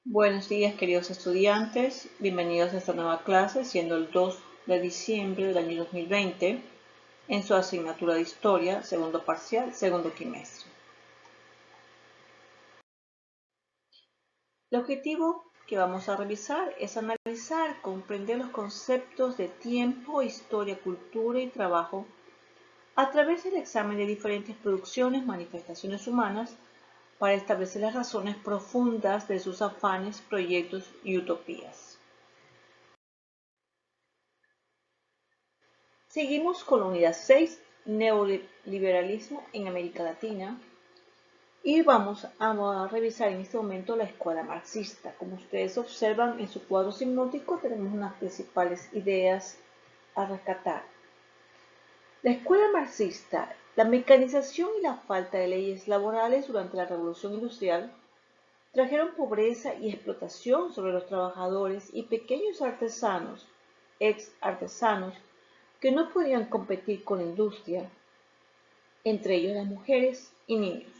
Buenos días, queridos estudiantes. Bienvenidos a esta nueva clase, siendo el 2 de diciembre del año 2020, en su asignatura de Historia, segundo parcial, segundo trimestre. El objetivo que vamos a revisar es analizar, comprender los conceptos de tiempo, historia, cultura y trabajo a través del examen de diferentes producciones, manifestaciones humanas, para establecer las razones profundas de sus afanes, proyectos y utopías. Seguimos con la unidad 6, neoliberalismo en América Latina, y vamos a revisar en este momento la escuela marxista. Como ustedes observan en su cuadro sinóptico, tenemos unas principales ideas a rescatar. La escuela marxista, la mecanización y la falta de leyes laborales durante la Revolución Industrial trajeron pobreza y explotación sobre los trabajadores y pequeños artesanos, ex artesanos, que no podían competir con la industria, entre ellos las mujeres y niños.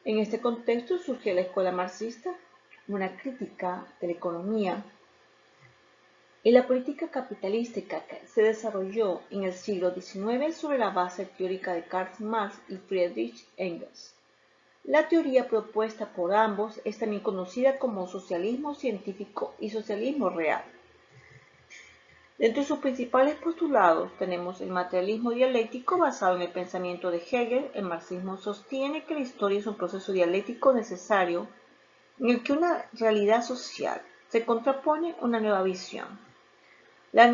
En este contexto surgió la escuela marxista, una crítica de la economía y la política capitalística que se desarrolló en el siglo XIX sobre la base teórica de Karl Marx y Friedrich Engels. La teoría propuesta por ambos es también conocida como socialismo científico y socialismo real. Dentro de sus principales postulados tenemos el materialismo dialéctico basado en el pensamiento de Hegel. El marxismo sostiene que la historia es un proceso dialéctico necesario en el que una realidad social se contrapone a una nueva visión. La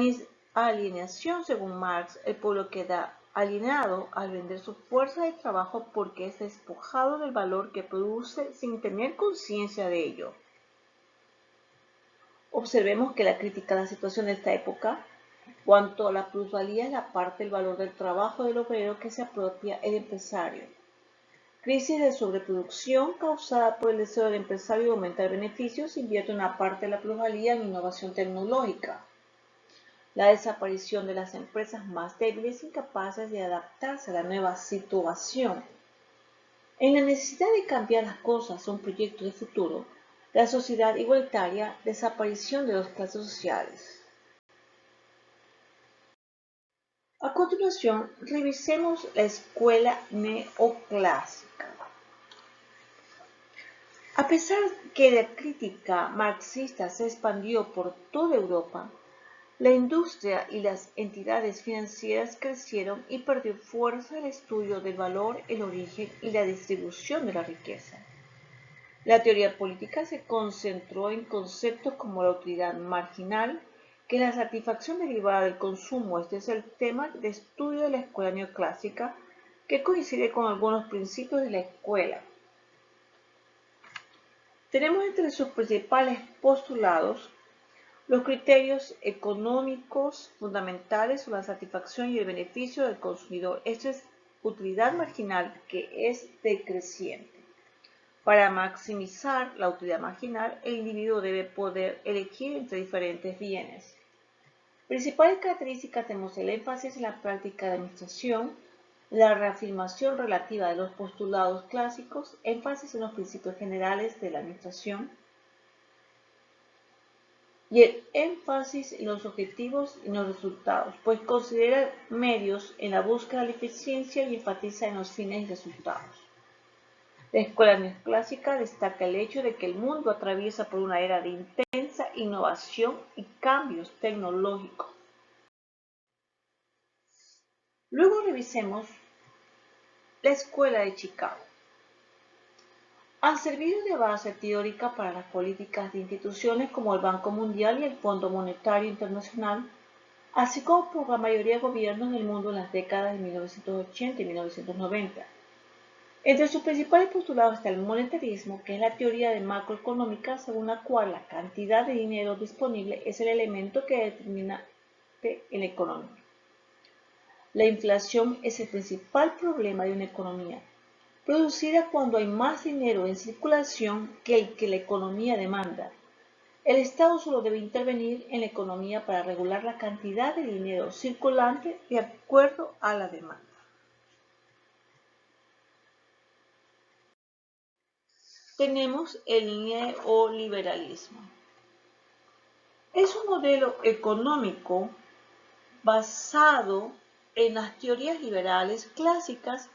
alienación, según Marx, el pueblo queda alienado al vender su fuerza de trabajo porque es despojado del valor que produce sin tener conciencia de ello. Observemos que la crítica a la situación de esta época, cuanto a la plusvalía, es la parte del valor del trabajo del obrero que se apropia el empresario. Crisis de sobreproducción causada por el deseo del empresario de aumentar beneficios invierte una parte de la plusvalía en innovación tecnológica. La desaparición de las empresas más débiles incapaces de adaptarse a la nueva situación. En la necesidad de cambiar las cosas a un proyecto de futuro, la sociedad igualitaria, desaparición de las clases sociales. A continuación, revisemos la escuela neoclásica. A pesar que la crítica marxista se expandió por toda Europa, la industria y las entidades financieras crecieron y perdió fuerza el estudio del valor, el origen y la distribución de la riqueza. La teoría política se concentró en conceptos como la utilidad marginal, que es la satisfacción derivada del consumo. Este es el tema de estudio de la escuela neoclásica, que coincide con algunos principios de la escuela. Tenemos entre sus principales postulados los criterios económicos fundamentales son la satisfacción y el beneficio del consumidor. Esto es utilidad marginal, que es decreciente. Para maximizar la utilidad marginal, el individuo debe poder elegir entre diferentes bienes. Principales características tenemos el énfasis en la práctica de administración, la reafirmación relativa de los postulados clásicos, énfasis en los principios generales de la administración, y el énfasis en los objetivos y los resultados, pues considera medios en la búsqueda de la eficiencia y enfatiza en los fines y resultados. La escuela neoclásica destaca el hecho de que el mundo atraviesa por una era de intensa innovación y cambios tecnológicos. Luego revisemos la escuela de Chicago. Han servido de base teórica para las políticas de instituciones como el Banco Mundial y el Fondo Monetario Internacional, así como por la mayoría de gobiernos del mundo en las décadas de 1980 y 1990. Entre sus principales postulados está el monetarismo, que es la teoría de macroeconómica según la cual la cantidad de dinero disponible es el elemento que determina en la economía. La inflación es el principal problema de una economía, producida cuando hay más dinero en circulación que el que la economía demanda. El Estado solo debe intervenir en la economía para regular la cantidad de dinero circulante de acuerdo a la demanda. tenemos el neoliberalismo. Es un modelo económico basado en las teorías liberales clásicas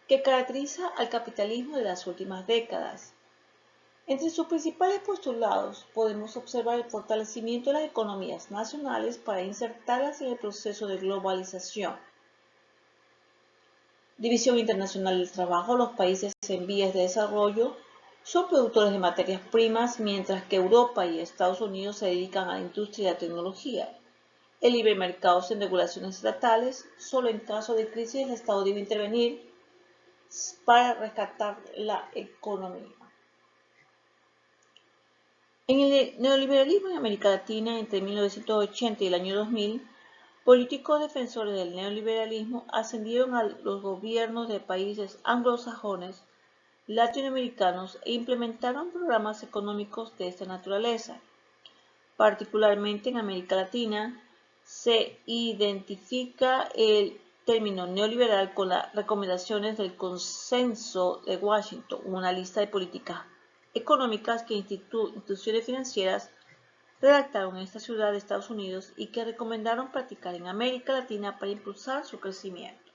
que caracteriza al capitalismo de las últimas décadas. Entre sus principales postulados podemos observar el fortalecimiento de las economías nacionales para insertarlas en el proceso de globalización, división internacional del trabajo. Los países en vías de desarrollo son productores de materias primas, mientras que Europa y Estados Unidos se dedican a la industria y la tecnología. El libre mercado sin regulaciones estatales. Solo en caso de crisis el Estado debe intervenir para rescatar la economía. En el neoliberalismo en América Latina, entre 1980 y el año 2000, políticos defensores del neoliberalismo ascendieron a los gobiernos de países anglosajones, latinoamericanos e implementaron programas económicos de esta naturaleza. Particularmente en América Latina, se identifica el término neoliberal con las recomendaciones del Consenso de Washington, una lista de políticas económicas que instituciones financieras redactaron en esta ciudad de Estados Unidos y que recomendaron practicar en América Latina para impulsar su crecimiento.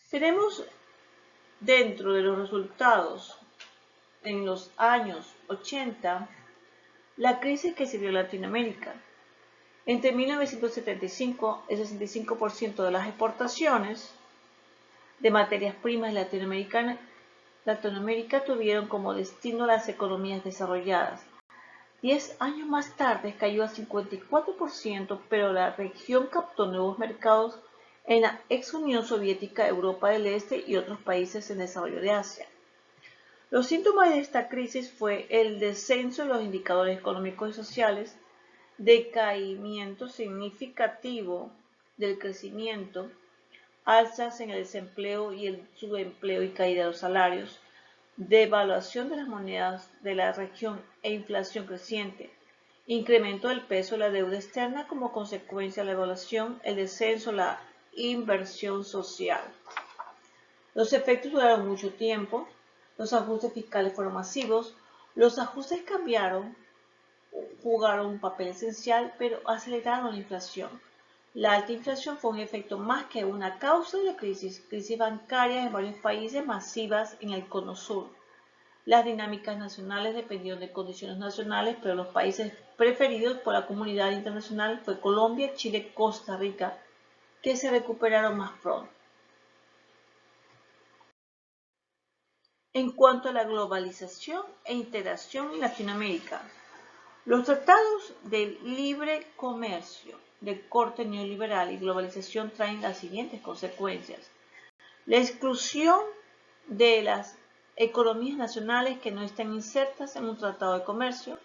Tenemos dentro de los resultados en los años 80 la crisis que sirvió a Latinoamérica. Entre 1975, el 65% de las exportaciones de materias primas latinoamericanas Latinoamérica tuvieron como destino las economías desarrolladas. 10 años más tarde cayó a 54%, pero la región captó nuevos mercados en la ex Unión Soviética, Europa del Este y otros países en desarrollo de Asia. Los síntomas de esta crisis fue el descenso de los indicadores económicos y sociales, decaimiento significativo del crecimiento, alzas en el desempleo y el subempleo y caída de los salarios, devaluación de las monedas de la región e inflación creciente, incremento del peso de la deuda externa como consecuencia de la devaluación, el descenso de la inversión social. Los efectos duraron mucho tiempo, los ajustes fiscales fueron masivos, los ajustes jugaron un papel esencial, pero aceleraron la inflación. La alta inflación fue un efecto más que una causa de la crisis bancarias en varios países masivas en el cono sur. Las dinámicas nacionales dependieron de condiciones nacionales, pero los países preferidos por la comunidad internacional fue Colombia, Chile, Costa Rica, que se recuperaron más pronto. En cuanto a la globalización e integración en Latinoamérica, los tratados de libre comercio de corte neoliberal y globalización traen las siguientes consecuencias: la exclusión de las economías nacionales que no están insertas en un tratado de comercio,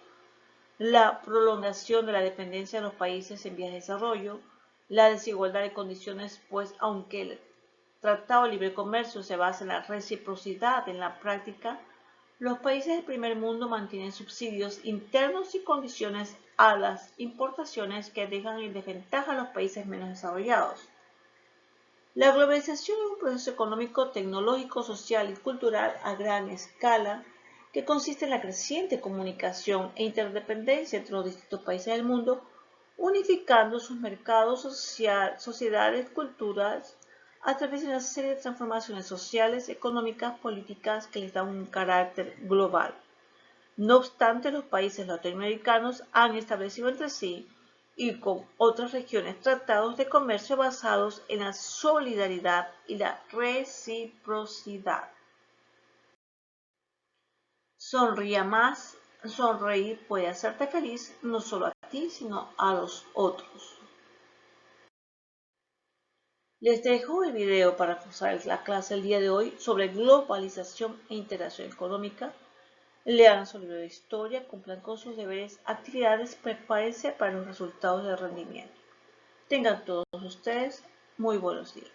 la prolongación de la dependencia de los países en vías de desarrollo, la desigualdad de condiciones, pues aunque el Tratado de Libre Comercio se basa en la reciprocidad en la práctica, los países del primer mundo mantienen subsidios internos y condiciones a las importaciones que dejan en desventaja a los países menos desarrollados. La globalización es un proceso económico, tecnológico, social y cultural a gran escala que consiste en la creciente comunicación e interdependencia entre los distintos países del mundo, unificando sus mercados, sociedades, culturas, a través de una serie de transformaciones sociales, económicas, políticas que les dan un carácter global. No obstante, los países latinoamericanos han establecido entre sí y con otras regiones tratados de comercio basados en la solidaridad y la reciprocidad. Sonría más, sonreír puede hacerte feliz no solo a ti, sino a los otros. Les dejo el video para reforzar la clase del día de hoy sobre globalización e integración económica. Lean su libro de historia, cumplan con sus deberes, actividades, prepárense para los resultados de rendimiento. Tengan todos ustedes muy buenos días.